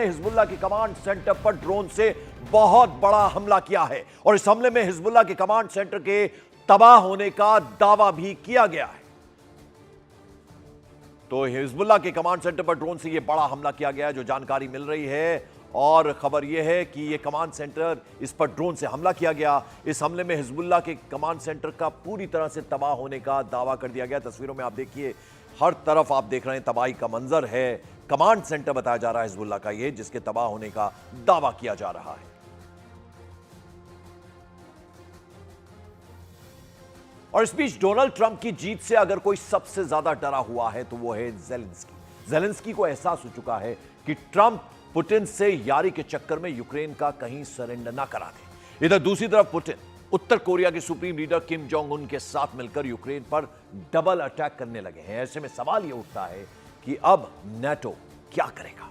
Hezbollah के command centre पर drone से बहुत बड़ा हमला किया है और इस हमले में हिजबुल्लाह के कमांड सेंटर के तबाह होने का दावा भी किया गया है। तो हिजबुल्लाह के कमांड सेंटर पर ड्रोन से यह बड़ा हमला किया गया है, जो जानकारी मिल रही है। और खबर यह है कि यह कमांड सेंटर, इस पर ड्रोन से हमला किया गया। इस हमले में हिजबुल्लाह के कमांड सेंटर का पूरी तरह से तबाह होने का दावा कर दिया गया। तस्वीरों में आप देखिए, हर तरफ आप देख रहे हैं तबाही का मंजर है। कमांड सेंटर बताया जा रहा है हिजबुल्लाह का ये, जिसके तबाह होने का दावा किया जा रहा है। और इस बीच डोनाल्ड ट्रंप की जीत से अगर कोई सबसे ज्यादा डरा हुआ है तो वो है ज़ेलेंस्की। ज़ेलेंस्की को एहसास हो चुका है कि ट्रंप पुतिन से यारी के चक्कर में यूक्रेन का कहीं सरेंडर ना करा दे। इधर दूसरी तरफ पुतिन उत्तर कोरिया के supreme leader Kim Jong Un के साथ मिलकर यूक्रेन पर डबल अटैक करने लगे हैं। ऐसे में सवाल यह उठता है कि अब नेटो क्या करेगा।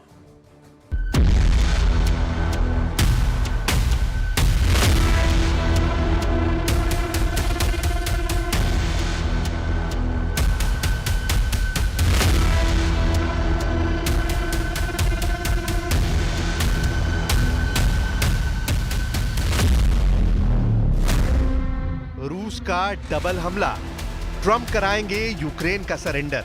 रूस का डबल हमला, ट्रंप कराएंगे यूक्रेन का सरेंडर।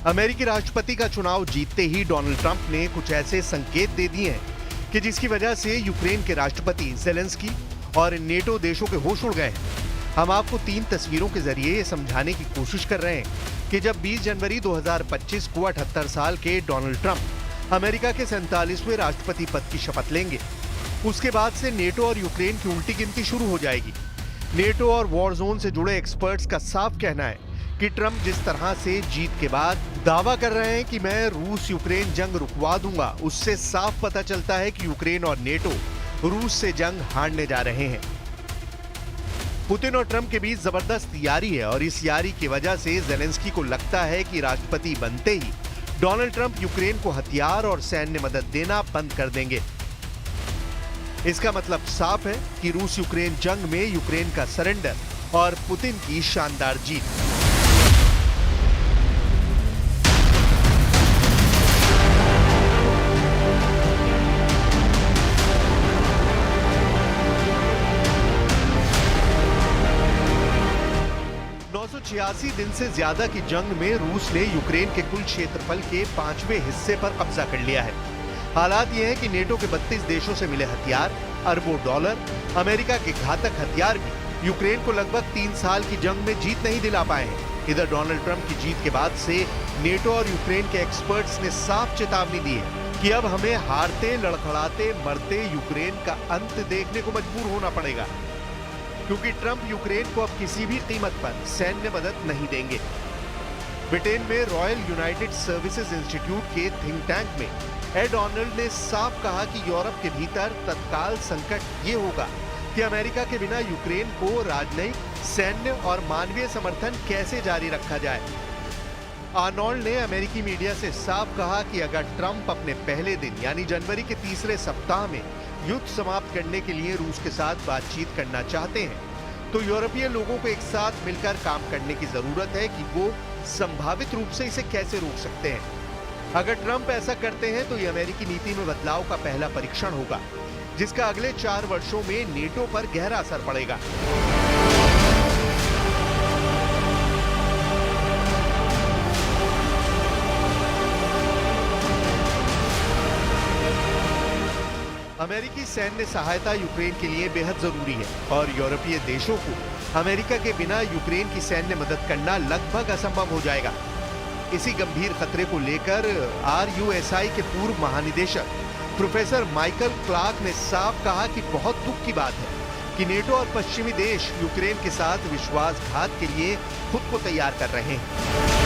अमेरिकी राष्ट्रपति का चुनाव जीतते ही डोनाल्ड ट्रंप ने कुछ ऐसे संकेत दे दिए हैं कि जिसकी वजह से यूक्रेन के राष्ट्रपति ज़ेलेंस्की और नेटो देशों के होश उड़ गए हैं। हम आपको 3 तस्वीरों के जरिए ये समझाने की कोशिश कर रहे हैं कि जब 20 जनवरी 2025 को 78 साल के डोनाल्ड ट्रंप अमेरिका के 47वें राष्ट्रपति पद की शपथ लेंगे, उसके बाद से नेटो और यूक्रेन की उल्टी गिनती शुरू हो जाएगी। नेटो और वॉर जोन से जुड़े एक्सपर्ट्स का साफ कहना है कि ट्रंप जिस तरह से जीत के बाद दावा कर रहे हैं कि मैं रूस यूक्रेन जंग रुकवा दूंगा, उससे साफ पता चलता है कि यूक्रेन और नेटो रूस से जंग हारने जा रहे हैं। पुतिन और ट्रंप के बीच जबरदस्त यारी है और इस यारी की वजह से ज़ेलेंस्की को लगता है कि राष्ट्रपति बनते ही डोनाल्ड ट्रंप यूक्रेन को हथियार और सैन्य मदद देना बंद कर देंगे। इसका मतलब साफ है कि रूस यूक्रेन जंग में यूक्रेन का सरेंडर और पुतिन की शानदार जीत। दिन से ज्यादा की जंग में रूस ने यूक्रेन के कुल क्षेत्रफल के 5वें हिस्से पर कब्जा कर लिया है। हालात यह है कि नेटो के 32 देशों से मिले हथियार, अरबों डॉलर, अमेरिका के घातक हथियार भी यूक्रेन को लगभग 3 साल की जंग में जीत नहीं दिला पाए हैं। इधर डोनाल्ड ट्रंप की जीत के बाद से नेटो और यूक्रेन के एक्सपर्ट्स ने साफ चेतावनी दी है कि अब हमें हारते, लड़खड़ाते, मरते यूक्रेन का अंत देखने को मजबूर होना पड़ेगा, क्योंकि ट्रंप यूक्रेन को अब किसी भी कीमत पर सैन्य मदद नहीं देंगे। ब्रिटेन में रॉयल यूनाइटेड सर्विसेज इंस्टीट्यूट के थिंक टैंक में एड ऑर्नल्ड ने साफ कहा कि यूरोप के भीतर तत्काल संकट ये होगा कि अमेरिका के बिना यूक्रेन को राजनयिक, सैन्य और मानवीय समर्थन कैसे जारी रखा जाए। आर्नोल्ड ने अमेरिकी मीडिया से साफ कहा कि अगर ट्रंप अपने पहले दिन यानी जनवरी के तीसरे सप्ताह में युद्ध समाप्त करने के लिए रूस के साथ बातचीत करना चाहते हैं तो यूरोपीय लोगों को एक साथ मिलकर काम करने की जरूरत है कि वो संभावित रूप से इसे कैसे रोक सकते हैं। अगर ट्रंप ऐसा करते हैं तो ये अमेरिकी नीति में बदलाव का पहला परीक्षण होगा, जिसका अगले 4 वर्षों में नेटो पर गहरा असर पड़ेगा। अमेरिकी सैन्य सहायता यूक्रेन के लिए बेहद जरूरी है और यूरोपीय देशों को अमेरिका के बिना यूक्रेन की सैन्य मदद करना लगभग असंभव हो जाएगा। इसी गंभीर खतरे को लेकर RUSI के पूर्व महानिदेशक प्रोफेसर माइकल क्लार्क ने साफ कहा कि बहुत दुख की बात है कि नेटो और पश्चिमी देश यूक्रेन के साथ विश्वासघात के लिए खुद को तैयार कर रहे हैं।